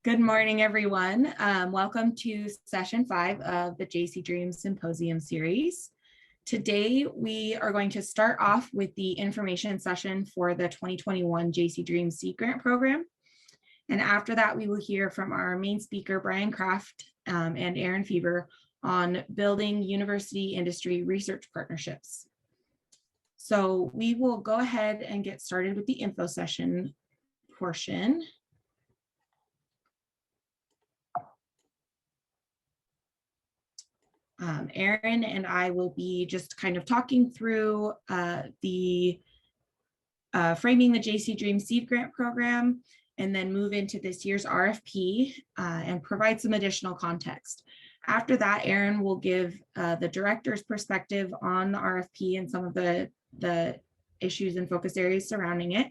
Good morning, everyone. Welcome to session 5 of the JCDREAM Symposium series. Today, we are going to start off with the information session for the 2021 JCDREAM Seed Grant Program. And after that, we will hear from our main speaker, Brian Kraft and Aaron Feber on building university industry research partnerships. So we will go ahead and get started with the info session portion. Aaron and I will be just kind of talking through framing the JCDREAM Seed Grant Program, and then move into this year's RFP and provide some additional context. After that, Aaron will give the director's perspective on the RFP and some of the issues and focus areas surrounding it.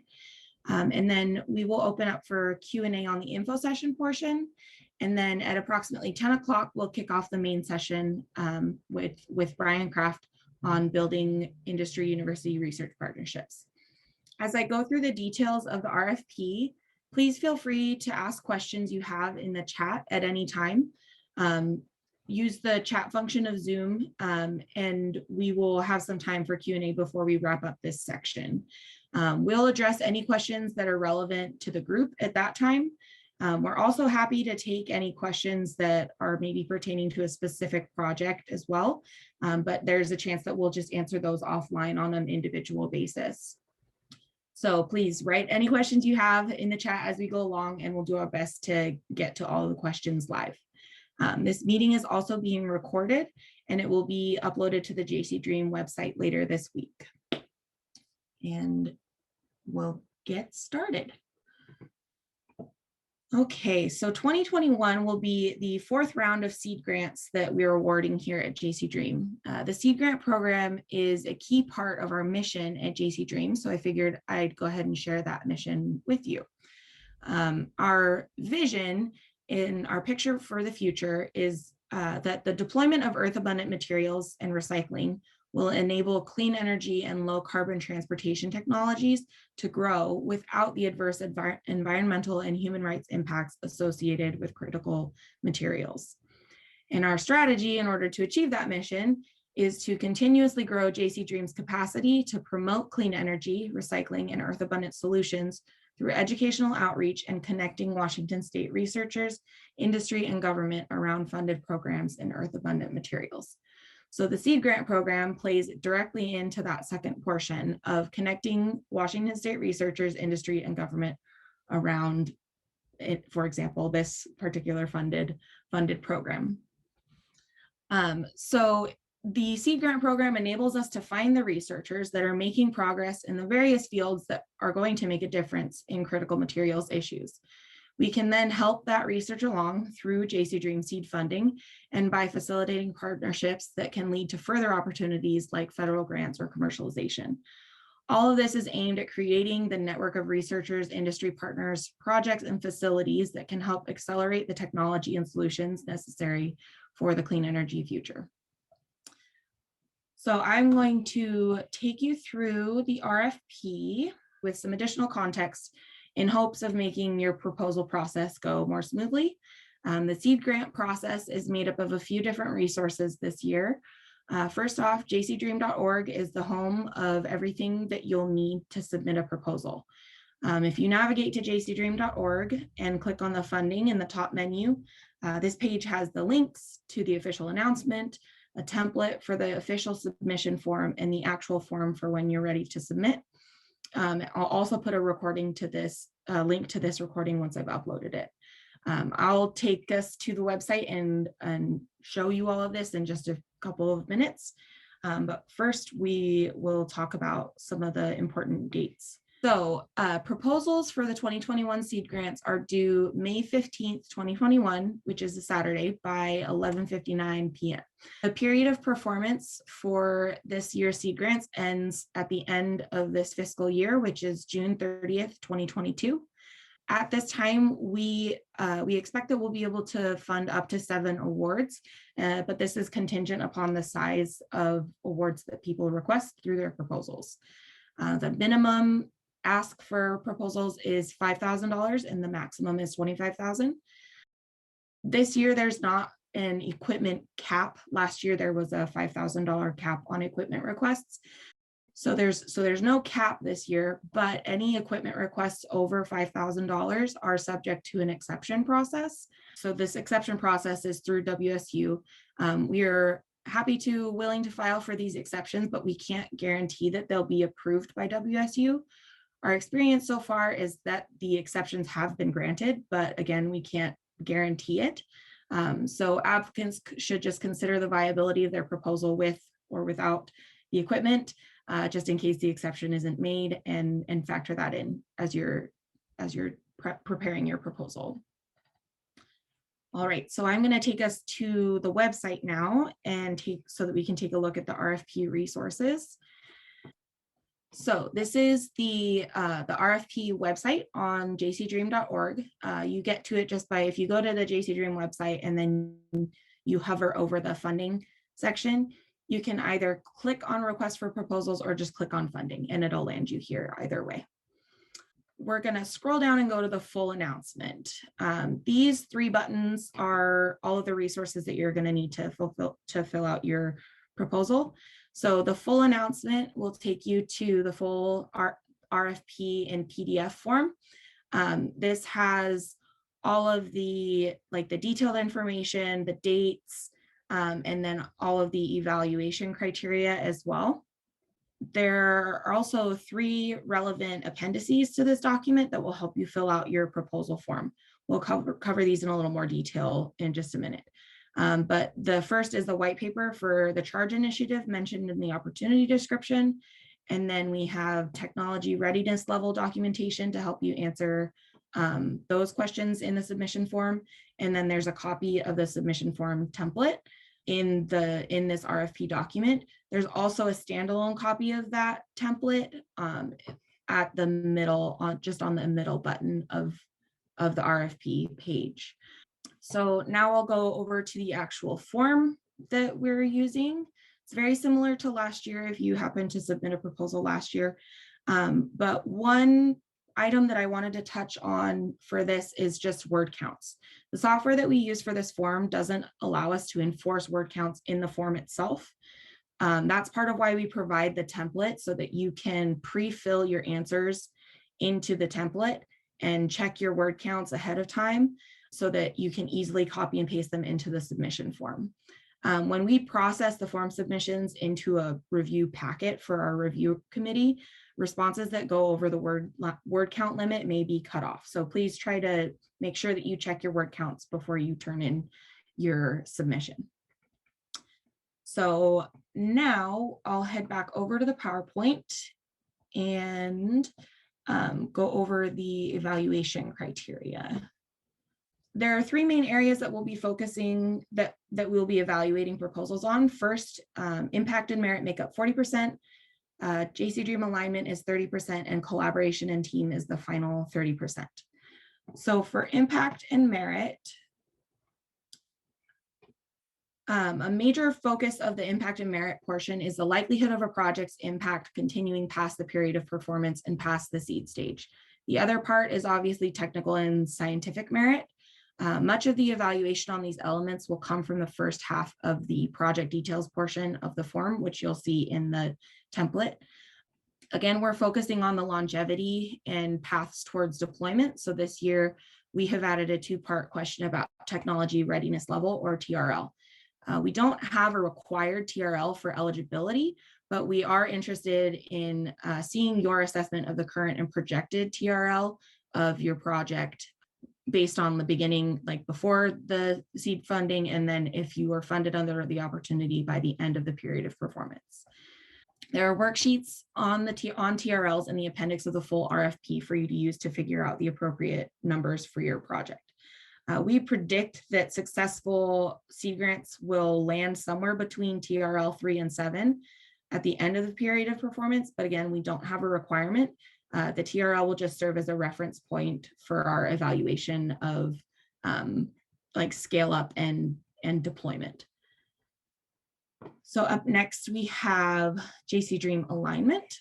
And then we will open up for Q&A on the info session portion. And then at approximately 10 o'clock, we'll kick off the main session with Brian Kraft on building industry university research partnerships. As I go through the details of the RFP, please feel free to ask questions you have in the chat at any time. Use the chat function of Zoom, and we will have some time for Q&A before we wrap up this section. We'll address any questions that are relevant to the group at that time. We're also happy to take any questions that are maybe pertaining to a specific project as well, but there's a chance that we'll just answer those offline on an individual basis. So please write any questions you have in the chat as we go along, and we'll do our best to get to all of the questions live. This meeting is also being recorded, and it will be uploaded to the JCDREAM website later this week. And we'll get started. Okay, so 2021 will be the fourth round of seed grants that we're awarding here at JCDREAM. The seed grant program is a key part of our mission at JCDREAM, so I figured I'd go ahead and share that mission with you. Our vision in our picture for the future is that the deployment of earth-abundant materials and recycling will enable clean energy and low carbon transportation technologies to grow without the adverse environmental and human rights impacts associated with critical materials. And our strategy in order to achieve that mission is to continuously grow JCDREAM's capacity to promote clean energy, recycling, and earth-abundant solutions through educational outreach and connecting Washington State researchers, industry, and government around funded programs in earth-abundant materials. So the seed grant program plays directly into that second portion of connecting Washington State researchers, industry, and government around it, for example, this particular funded program. So the seed grant program enables us to find the researchers that are making progress in the various fields that are going to make a difference in critical materials issues. We can then help that research along through JCDREAM seed funding and by facilitating partnerships that can lead to further opportunities like federal grants or commercialization. All of this is aimed at creating the network of researchers, industry partners, projects, and facilities that can help accelerate the technology and solutions necessary for the clean energy future. So I'm going to take you through the RFP with some additional context in hopes of making your proposal process go more smoothly. The seed grant process is made up of a few different resources this year. First off, jcdream.org is the home of everything that you'll need to submit a proposal. If you navigate to jcdream.org and click on the funding in the top menu, this page has the links to the official announcement, a template for the official submission form, and the actual form for when you're ready to submit. I'll also put a recording to this, link to this recording once I've uploaded it. I'll take us to the website and show you all of this in just a couple of minutes. But first, we will talk about some of the important dates. So proposals for the 2021 seed grants are due May 15th, 2021, which is a Saturday, by 11:59 p.m. The period of performance for this year's seed grants ends at the end of this fiscal year, which is June 30th, 2022. At this time, we expect that we'll be able to fund up to 7 awards, but this is contingent upon the size of awards that people request through their proposals. The minimum ask for proposals is $5,000 and the maximum is $25,000. This year, there's not an equipment cap. Last year, there was a $5,000 cap on equipment requests. So there's no cap this year, but any equipment requests over $5,000 are subject to an exception process. So this exception process is through WSU. We are willing to file for these exceptions, but we can't guarantee that they'll be approved by WSU. Our experience so far is that the exceptions have been granted, but again, we can't guarantee it. So applicants should just consider the viability of their proposal with or without the equipment, just in case the exception isn't made, and factor that in as you're preparing your proposal. All right, so I'm going to take us to the website now and so that we can take a look at the RFP resources. So this is the RFP website on jcdream.org. You get to it just by, if you go to the JCDREAM website and then you hover over the funding section, you can either click on request for proposals or just click on funding, and it'll land you here either way. We're going to scroll down and go to the full announcement. These 3 buttons are all of the resources that you're going to need to fill out your proposal. So the full announcement will take you to the full RFP in PDF form. This has all of the detailed information, the dates, and then all of the evaluation criteria as well. There are also 3 relevant appendices to this document that will help you fill out your proposal form. We'll cover these in a little more detail in just a minute. But the first is the white paper for the charge initiative mentioned in the opportunity description. And then we have technology readiness level documentation to help you answer those questions in the submission form. And then there's a copy of the submission form template in this RFP document. There's also a standalone copy of that template at the middle, just on the middle button of the RFP page. So now I'll go over to the actual form that we're using. It's very similar to last year if you happen to submit a proposal last year. But one item that I wanted to touch on for this is just word counts. The software that we use for this form doesn't allow us to enforce word counts in the form itself. That's part of why we provide the template, so that you can pre-fill your answers into the template and check your word counts ahead of time so that you can easily copy and paste them into the submission form. When we process the form submissions into a review packet for our review committee, responses that go over the word count limit may be cut off. So please try to make sure that you check your word counts before you turn in your submission. So now I'll head back over to the PowerPoint and go over the evaluation criteria. There are 3 main areas that we'll be focusing, that we'll be evaluating proposals on. First, impact and merit make up 40%. JCDREAM alignment is 30%, and collaboration and team is the final 30%. So for impact and merit, a major focus of the impact and merit portion is the likelihood of a project's impact continuing past the period of performance and past the seed stage. The other part is obviously technical and scientific merit. Much of the evaluation on these elements will come from the first half of the project details portion of the form, which you'll see in the template. Again, we're focusing on the longevity and paths towards deployment. So this year, we have added a 2-part question about technology readiness level, or TRL. We don't have a required TRL for eligibility, but we are interested in seeing your assessment of the current and projected TRL of your project based on the beginning, like before the seed funding, and then if you were funded under the opportunity by the end of the period of performance. There are worksheets on TRLs in the appendix of the full RFP for you to use to figure out the appropriate numbers for your project. We predict that successful seed grants will land somewhere between TRL 3 and 7 at the end of the period of performance, but again, we don't have a requirement. The TRL will just serve as a reference point for our evaluation of scale up and deployment. So up next, we have JCDREAM alignment.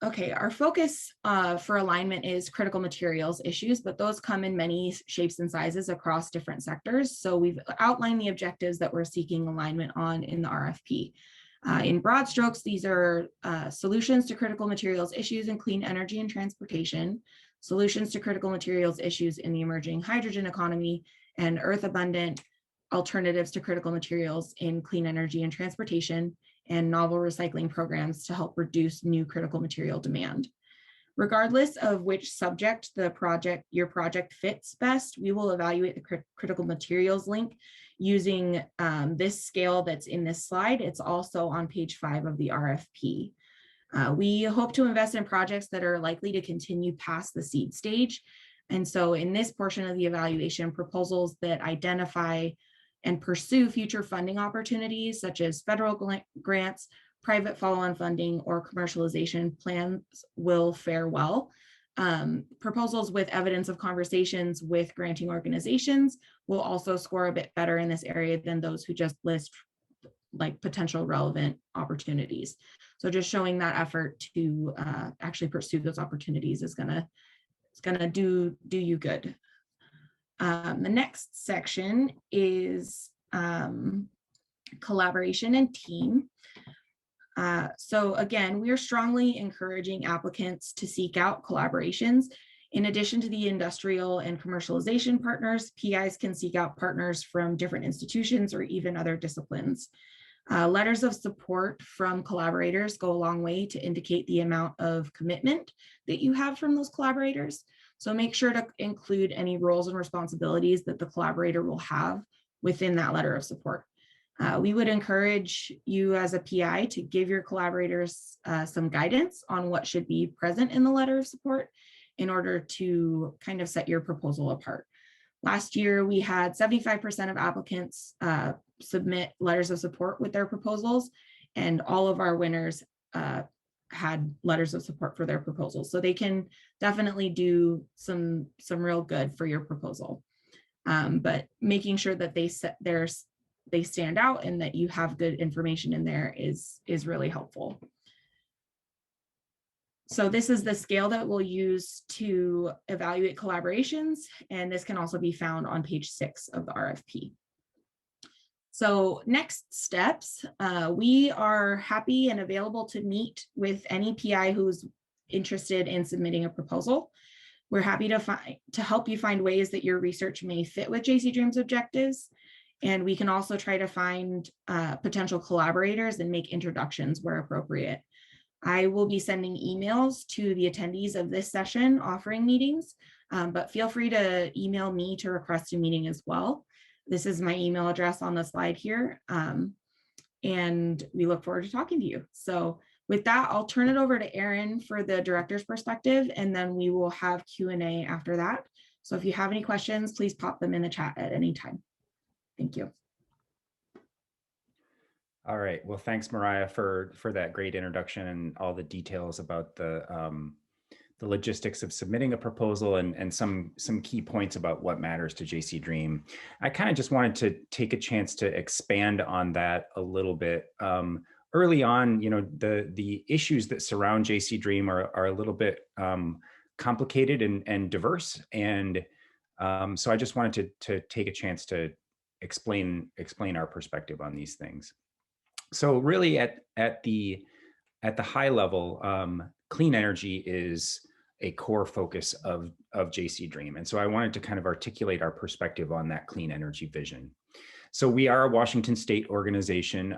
Okay, our focus for alignment is critical materials issues, but those come in many shapes and sizes across different sectors. So we've outlined the objectives that we're seeking alignment on in the RFP. In broad strokes, these are solutions to critical materials issues in clean energy and transportation, solutions to critical materials issues in the emerging hydrogen economy, and earth abundant alternatives to critical materials in clean energy and transportation, and novel recycling programs to help reduce new critical material demand. Regardless of which subject your project fits best, we will evaluate the critical materials link using this scale that's in this slide. It's also on page 5 of the RFP. We hope to invest in projects that are likely to continue past the seed stage. And so in this portion of the evaluation, proposals that identify and pursue future funding opportunities such as federal grants, private follow-on funding, or commercialization plans will fare well. Proposals with evidence of conversations with granting organizations will also score a bit better in this area than those who just list like potential relevant opportunities. So just showing that effort to actually pursue those opportunities is gonna do you good. The next section is collaboration and team. So again, we are strongly encouraging applicants to seek out collaborations. In addition to the industrial and commercialization partners, PIs can seek out partners from different institutions or even other disciplines. Letters of support from collaborators go a long way to indicate the amount of commitment that you have from those collaborators. So make sure to include any roles and responsibilities that the collaborator will have within that letter of support. We would encourage you as a PI to give your collaborators some guidance on what should be present in the letter of support in order to kind of set your proposal apart. Last year, we had 75% of applicants submit letters of support with their proposals, and all of our winners had letters of support for their proposals. So they can definitely do some real good for your proposal. But making sure that they stand out and that you have good information in there is really helpful. So this is the scale that we'll use to evaluate collaborations, and this can also be found on page 6 of the RFP. So next steps, we are happy and available to meet with any PI who's interested in submitting a proposal. We're happy to help you find ways that your research may fit with JCDREAM's objectives. And we can also try to find potential collaborators and make introductions where appropriate. I will be sending emails to the attendees of this session offering meetings, but feel free to email me to request a meeting as well. This is my email address on the slide here, and we look forward to talking to you. So with that, I'll turn it over to Erin for the director's perspective, and then we will have Q&A after that. So if you have any questions, please pop them in the chat at any time. Thank you. All right. Well, thanks, Mariah, for that great introduction and all the details about the logistics of submitting a proposal and some key points about what matters to JCDREAM. I kind of just wanted to take a chance to expand on that a little bit. Early on, you know, the issues that surround JCDREAM are a little bit complicated and diverse, and so I just wanted to take a chance to explain our perspective on these things. So really, at the high level, clean energy is a core focus of JCDREAM. And so I wanted to kind of articulate our perspective on that clean energy vision. So we are a Washington State organization.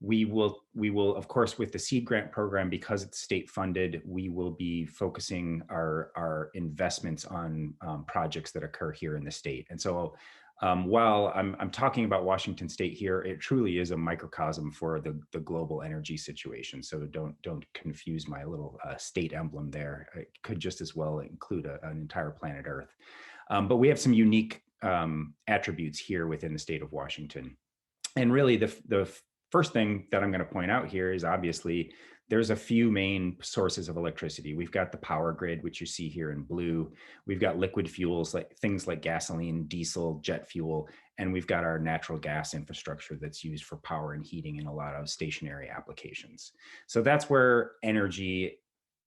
We will, of course, with the seed grant program, because it's state funded, we will be focusing our investments on projects that occur here in the state. And so while I'm talking about Washington State here, it truly is a microcosm for the global energy situation. So don't confuse my little state emblem there. It could just as well include an entire planet Earth. But we have some unique attributes here within the state of Washington. And really the first thing that I'm going to point out here is obviously there's a few main sources of electricity. We've got the power grid, which you see here in blue. We've got liquid fuels, like things like gasoline, diesel, jet fuel, and we've got our natural gas infrastructure that's used for power and heating in a lot of stationary applications. So that's where energy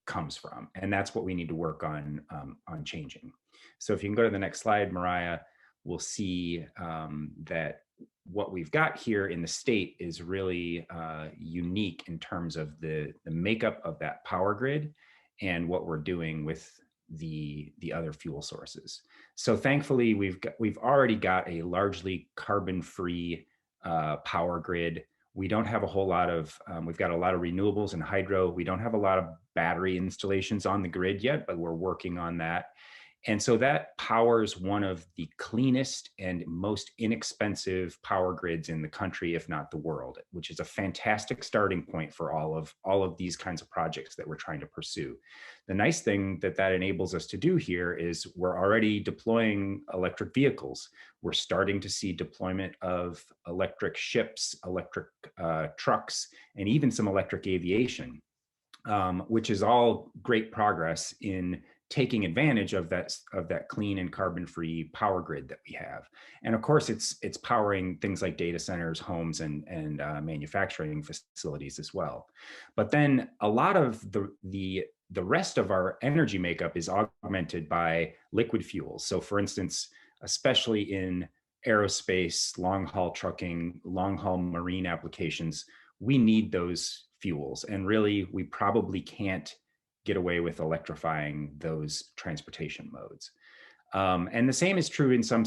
comes from. And that's what we need to work on changing. So if you can go to the next slide, Mariah, we'll see that what we've got here in the state is really unique in terms of the makeup of that power grid and what we're doing with the other fuel sources. So thankfully, we've already got a largely carbon-free power grid. We don't have a whole lot of, we've got a lot of renewables and hydro. We don't have a lot of battery installations on the grid yet, but we're working on that. And so that powers one of the cleanest and most inexpensive power grids in the country, if not the world, which is a fantastic starting point for all of these kinds of projects that we're trying to pursue. The nice thing that enables us to do here is we're already deploying electric vehicles. We're starting to see deployment of electric ships, electric trucks, and even some electric aviation, which is all great progress in taking advantage of that clean and carbon-free power grid that we have. And of course, it's powering things like data centers, homes, and manufacturing facilities as well. But then a lot of the rest of our energy makeup is augmented by liquid fuels. So for instance, especially in aerospace, long-haul trucking, long-haul marine applications, we need those fuels. And really, we probably can't get away with electrifying those transportation modes. And the same is true in some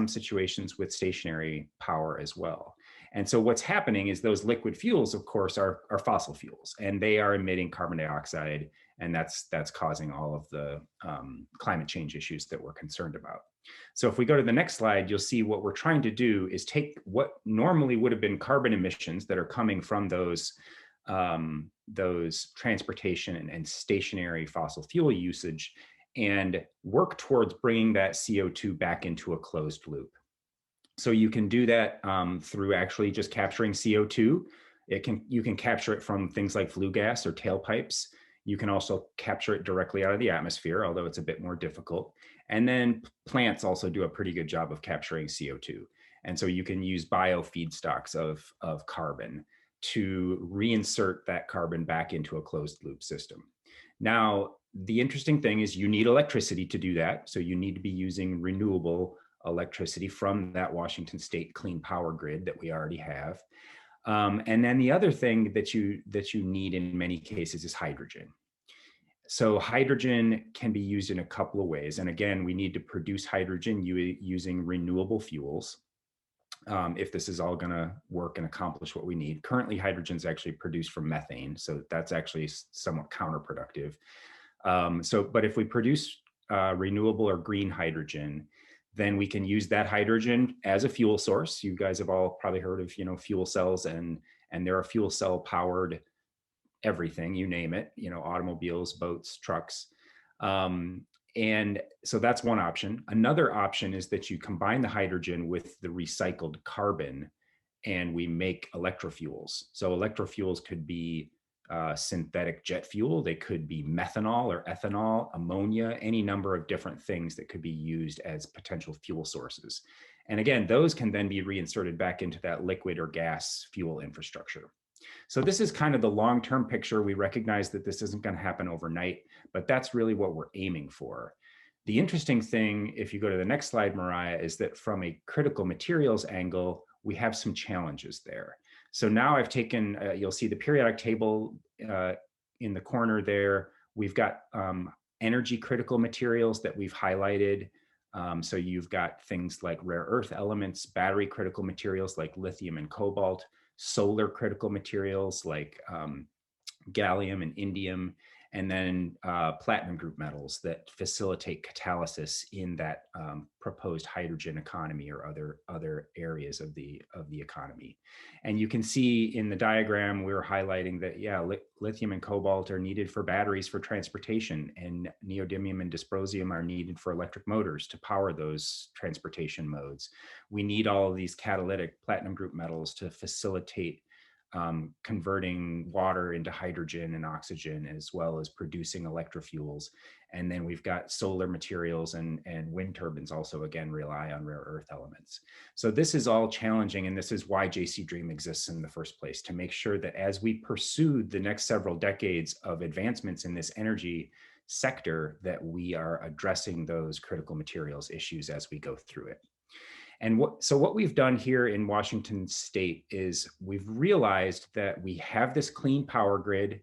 situations with stationary power as well. And so what's happening is those liquid fuels, of course, are fossil fuels, and they are emitting carbon dioxide, and that's causing all of the climate change issues that we're concerned about. So if we go to the next slide, you'll see what we're trying to do is take what normally would have been carbon emissions that are coming from those transportation and stationary fossil fuel usage and work towards bringing that CO2 back into a closed loop. So you can do that through actually just capturing CO2. You can capture it from things like flue gas or tailpipes. You can also capture it directly out of the atmosphere, although it's a bit more difficult. And then plants also do a pretty good job of capturing CO2. And so you can use bio feedstocks of carbon to reinsert that carbon back into a closed loop system. Now, the interesting thing is you need electricity to do that. So you need to be using renewable electricity from that Washington State clean power grid that we already have. And then the other thing that you need in many cases is hydrogen. So hydrogen can be used in a couple of ways. And again, we need to produce hydrogen using renewable fuels. If this is all going to work and accomplish what we need. Currently, hydrogen is actually produced from methane, so that's actually somewhat counterproductive. But if we produce renewable or green hydrogen, then we can use that hydrogen as a fuel source. You guys have all probably heard of, fuel cells, and there are fuel cell powered everything, you name it, automobiles, boats, trucks. And so that's one option. Another option is that you combine the hydrogen with the recycled carbon and we make electrofuels. So electrofuels could be synthetic jet fuel. They could be methanol or ethanol, ammonia, any number of different things that could be used as potential fuel sources. And again, those can then be reinserted back into that liquid or gas fuel infrastructure. So this is kind of the long-term picture. We recognize that this isn't going to happen overnight, but that's really what we're aiming for. The interesting thing, if you go to the next slide, Mariah, is that from a critical materials angle, we have some challenges there. So now I've taken, you'll see the periodic table in the corner there. We've got energy critical materials that we've highlighted. So you've got things like rare earth elements, battery critical materials like lithium and cobalt, solar critical materials like gallium and indium, and then platinum group metals that facilitate catalysis in that proposed hydrogen economy or other areas of the economy. And you can see in the diagram, we're highlighting that, yeah, lithium and cobalt are needed for batteries for transportation, and neodymium and dysprosium are needed for electric motors to power those transportation modes. We need all of these catalytic platinum group metals to facilitate converting water into hydrogen and oxygen, as well as producing electrofuels. And then we've got solar materials, and wind turbines also, again, rely on rare earth elements. So this is all challenging, and this is why JCDREAM exists in the first place, to make sure that as we pursue the next several decades of advancements in this energy sector, that we are addressing those critical materials issues as we go through it. And what we've done here in Washington State is we've realized that we have this clean power grid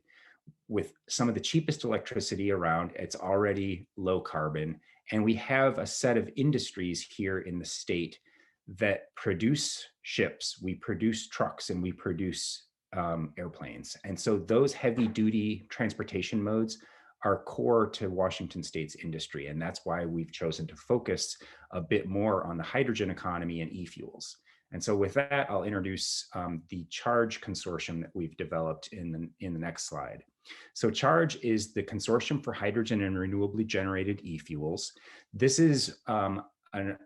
with some of the cheapest electricity around. It's already low carbon. And we have a set of industries here in the state that produce ships, we produce trucks, and we produce airplanes. And so those heavy duty transportation modes are core to Washington State's industry. And that's why we've chosen to focus a bit more on the hydrogen economy and e-fuels. And so with that, I'll introduce the CHARGE consortium that we've developed in the next slide. So CHARGE is the Consortium for Hydrogen and Renewably Generated E-Fuels. This is we're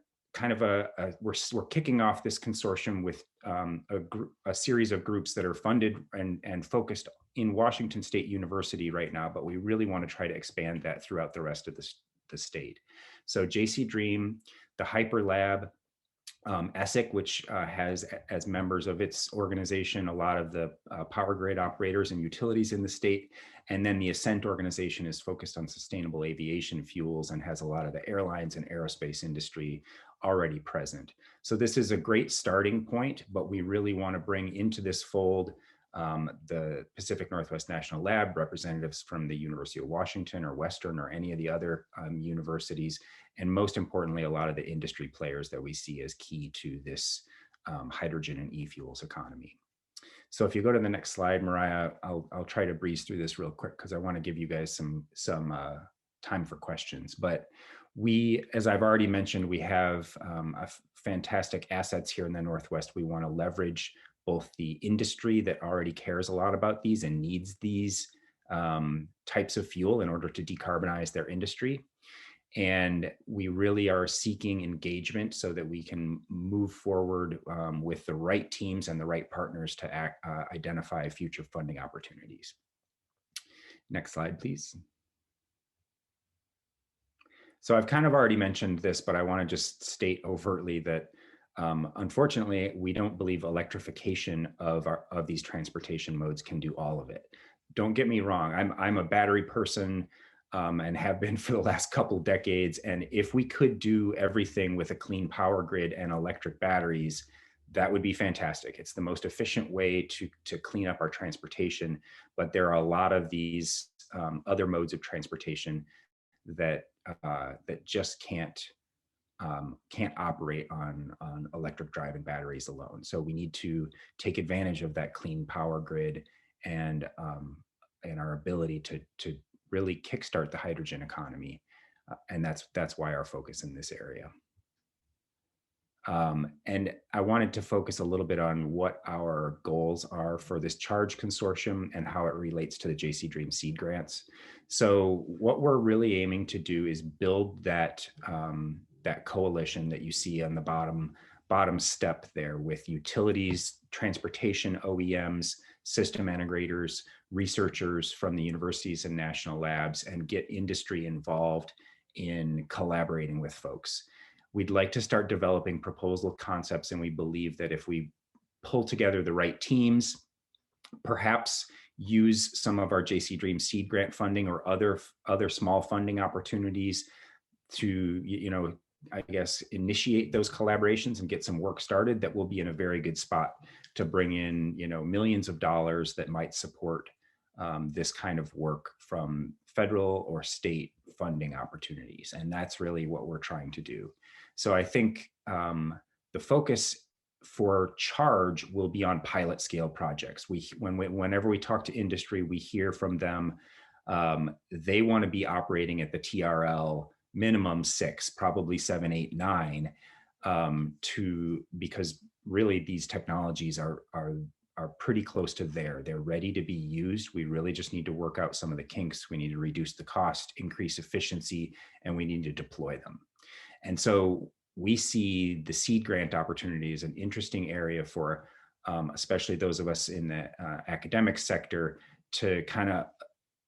kicking off this consortium with a series of groups that are funded and focused in Washington State University right now, but we really want to try to expand that throughout the rest of the state. So JCDREAM, the Hyper Lab, ESSIC, which has as members of its organization a lot of the power grid operators and utilities in the state. And then the Ascent organization is focused on sustainable aviation fuels and has a lot of the airlines and aerospace industry already present. So this is a great starting point, but we really want to bring into this fold the Pacific Northwest National Lab, representatives from the University of Washington or Western or any of the other universities, and most importantly, a lot of the industry players that we see as key to this hydrogen and e-fuels economy. So if you go to the next slide, Mariah, I'll try to breeze through this real quick because I want to give you guys some time for questions. But we, as I've already mentioned, we have fantastic assets here in the Northwest. We want to leverage both the industry that already cares a lot about these and needs these types of fuel in order to decarbonize their industry. And we really are seeking engagement so that we can move forward with the right teams and the right partners to identify future funding opportunities. Next slide, please. So I've kind of already mentioned this, but I want to just state overtly that unfortunately, we don't believe electrification of these transportation modes can do all of it. Don't get me wrong, I'm a battery person and have been for the last couple decades. And if we could do everything with a clean power grid and electric batteries, that would be fantastic. It's the most efficient way to clean up our transportation. But there are a lot of these other modes of transportation that just can't operate on electric drive and batteries alone. So we need to take advantage of that clean power grid and our ability to really kickstart the hydrogen economy. And that's why our focus in this area. And I wanted to focus a little bit on what our goals are for this CHARGE consortium and how it relates to the JCDREAM seed grants. So what we're really aiming to do is build that coalition that you see on the bottom step there, with utilities, transportation OEMs, system integrators, researchers from the universities and national labs, and get industry involved in collaborating with folks. We'd like to start developing proposal concepts, and we believe that if we pull together the right teams, perhaps use some of our JCDREAM seed grant funding or other small funding opportunities to, I guess, initiate those collaborations and get some work started, that will be in a very good spot to bring in, millions of dollars that might support this kind of work from federal or state funding opportunities. And that's really what we're trying to do. So I think the focus for CHARGE will be on pilot scale projects. Whenever we talk to industry, we hear from them, they want to be operating at the TRL minimum 6, probably 7, 8, 9, because really these technologies are pretty close to there. They're ready to be used. We really just need to work out some of the kinks. We need to reduce the cost, increase efficiency, and we need to deploy them. And so we see the seed grant opportunity as an interesting area for especially those of us in the academic sector, to kind of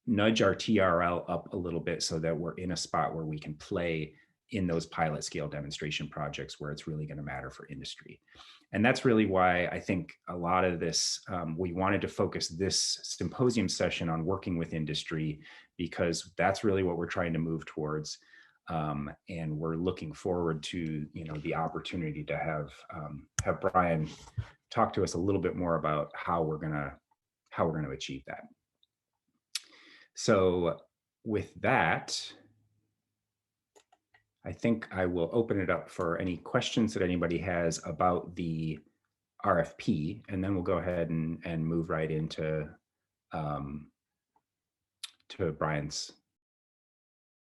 nudge our TRL up a little bit so that we're in a spot where we can play in those pilot scale demonstration projects where it's really going to matter for industry. And that's really why I think a lot of this, we wanted to focus this symposium session on working with industry, because that's really what we're trying to move towards. And we're looking forward to, the opportunity to have Brian talk to us a little bit more about how we're going to achieve that. So with that, I think I will open it up for any questions that anybody has about the RFP, and then we'll go ahead and move right into to Brian's